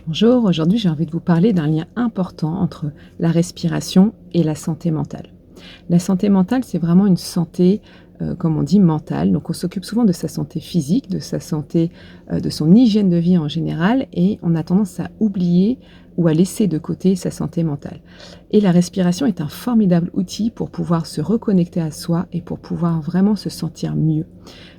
Bonjour, aujourd'hui j'ai envie de vous parler d'un lien important entre la respiration et la santé mentale. La santé mentale, c'est vraiment une santé, comme on dit, mentale. Donc on s'occupe souvent de sa santé physique, de sa santé, de son hygiène de vie en général et on a tendance à oublier ou à laisser de côté sa santé mentale. Et la respiration est un formidable outil pour pouvoir se reconnecter à soi et pour pouvoir vraiment se sentir mieux.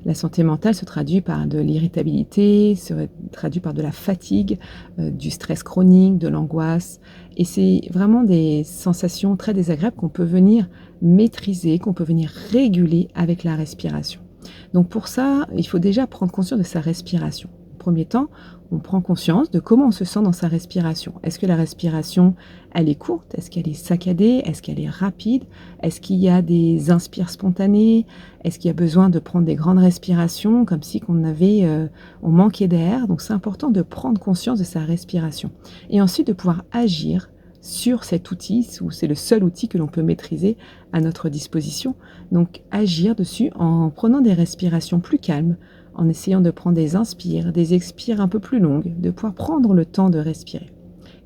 La santé mentale se traduit par de l'irritabilité, se traduit par de la fatigue, du stress chronique, de l'angoisse et c'est vraiment des sensations très désagréables qu'on peut venir maîtriser, qu'on peut venir réguler avec la respiration. Donc pour ça, il faut déjà prendre conscience de sa respiration. Au premier temps, on prend conscience de comment on se sent dans sa respiration. Est-ce que la respiration, elle est courte? Est-ce qu'elle est saccadée? Est-ce qu'elle est rapide? Est-ce qu'il y a des inspires spontanés? Est-ce qu'il y a besoin de prendre des grandes respirations comme si on manquait d'air? Donc c'est important de prendre conscience de sa respiration et ensuite de pouvoir agir sur cet outil, où c'est le seul outil que l'on peut maîtriser à notre disposition. Donc agir dessus en prenant des respirations plus calmes, en essayant de prendre des inspires, des expires un peu plus longues, de pouvoir prendre le temps de respirer.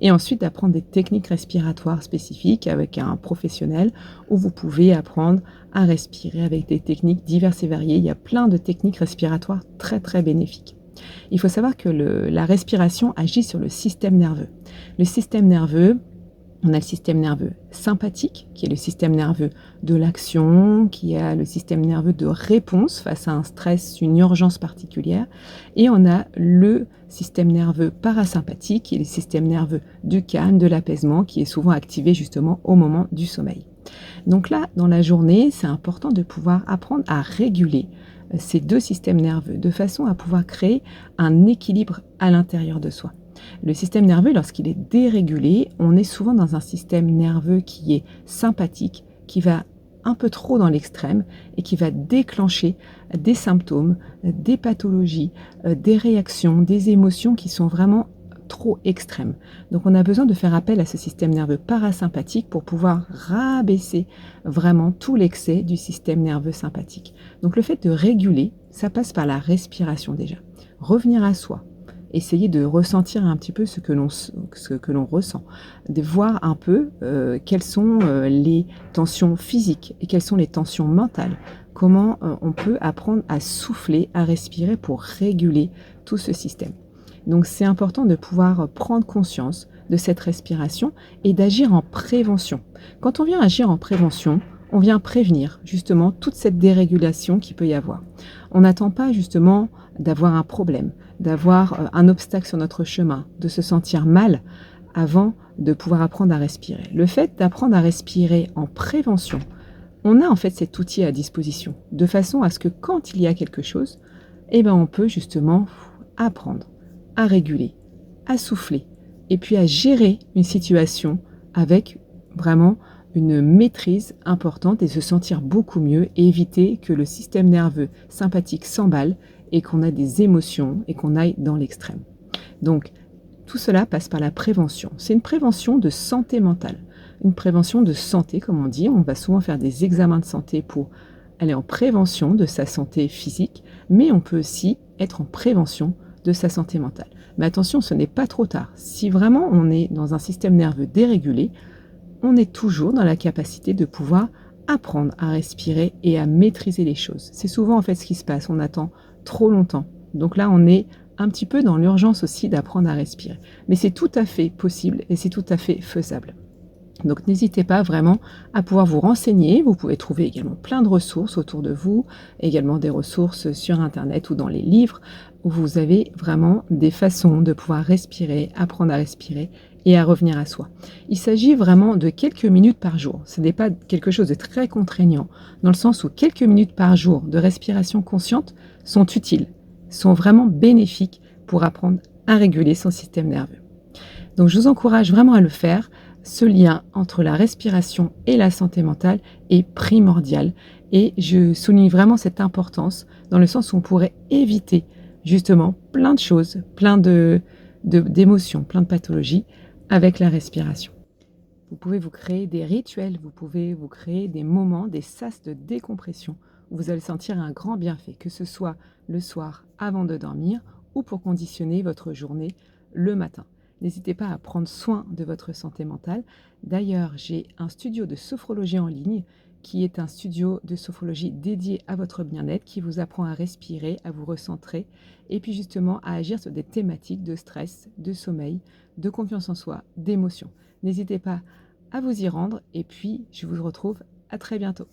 Et ensuite d'apprendre des techniques respiratoires spécifiques avec un professionnel où vous pouvez apprendre à respirer avec des techniques diverses et variées. Il y a plein de techniques respiratoires très très bénéfiques. Il faut savoir que la respiration agit sur le système nerveux. Le système nerveux, on a le système nerveux sympathique, qui est le système nerveux de l'action, qui a le système nerveux de réponse face à un stress, une urgence particulière. Et on a le système nerveux parasympathique, qui est le système nerveux du calme, de l'apaisement, qui est souvent activé justement au moment du sommeil. Donc là, dans la journée, c'est important de pouvoir apprendre à réguler ces deux systèmes nerveux, de façon à pouvoir créer un équilibre à l'intérieur de soi. Le système nerveux, lorsqu'il est dérégulé, on est souvent dans un système nerveux qui est sympathique, qui va un peu trop dans l'extrême et qui va déclencher des symptômes, des pathologies, des réactions, des émotions qui sont vraiment trop extrêmes. Donc on a besoin de faire appel à ce système nerveux parasympathique pour pouvoir rabaisser vraiment tout l'excès du système nerveux sympathique. Donc le fait de réguler, ça passe par la respiration déjà. Revenir à soi, essayer de ressentir un petit peu ce que l'on ressent, de voir un peu quelles sont les tensions physiques et quelles sont les tensions mentales. Comment on peut apprendre à souffler, à respirer pour réguler tout ce système. Donc c'est important de pouvoir prendre conscience de cette respiration et d'agir en prévention. Quand on vient agir en prévention, on vient prévenir justement toute cette dérégulation qu'il peut y avoir. On n'attend pas justement d'avoir un problème, d'avoir un obstacle sur notre chemin, de se sentir mal avant de pouvoir apprendre à respirer. Le fait d'apprendre à respirer en prévention, on a en fait cet outil à disposition, de façon à ce que quand il y a quelque chose, on peut justement apprendre à réguler, à souffler, et puis à gérer une situation avec vraiment une maîtrise importante et se sentir beaucoup mieux et éviter que le système nerveux sympathique s'emballe et qu'on a des émotions et qu'on aille dans l'extrême. Donc, tout cela passe par la prévention. C'est une prévention de santé mentale, une prévention de santé, comme on dit. On va souvent faire des examens de santé pour aller en prévention de sa santé physique, mais on peut aussi être en prévention de sa santé mentale. Mais attention, ce n'est pas trop tard. Si vraiment on est dans un système nerveux dérégulé, on est toujours dans la capacité de pouvoir apprendre à respirer et à maîtriser les choses. C'est souvent en fait ce qui se passe, on attend trop longtemps. Donc là, on est un petit peu dans l'urgence aussi d'apprendre à respirer. Mais c'est tout à fait possible et c'est tout à fait faisable. Donc n'hésitez pas vraiment à pouvoir vous renseigner. Vous pouvez trouver également plein de ressources autour de vous, également des ressources sur Internet ou dans les livres, où vous avez vraiment des façons de pouvoir respirer, apprendre à respirer et à revenir à soi. Il s'agit vraiment de quelques minutes par jour. Ce n'est pas quelque chose de très contraignant, dans le sens où quelques minutes par jour de respiration consciente sont utiles, sont vraiment bénéfiques pour apprendre à réguler son système nerveux. Donc je vous encourage vraiment à le faire. Ce lien entre la respiration et la santé mentale est primordial et je souligne vraiment cette importance dans le sens où on pourrait éviter justement plein de choses, d'émotions, plein de pathologies avec la respiration. Vous pouvez vous créer des rituels, vous pouvez vous créer des moments, des sas de décompression où vous allez sentir un grand bienfait, que ce soit le soir avant de dormir ou pour conditionner votre journée le matin. N'hésitez pas à prendre soin de votre santé mentale. D'ailleurs, j'ai un studio de sophrologie en ligne qui est un studio de sophrologie dédié à votre bien-être, qui vous apprend à respirer, à vous recentrer et puis justement à agir sur des thématiques de stress, de sommeil, de confiance en soi, d'émotion. N'hésitez pas à vous y rendre et puis je vous retrouve à très bientôt.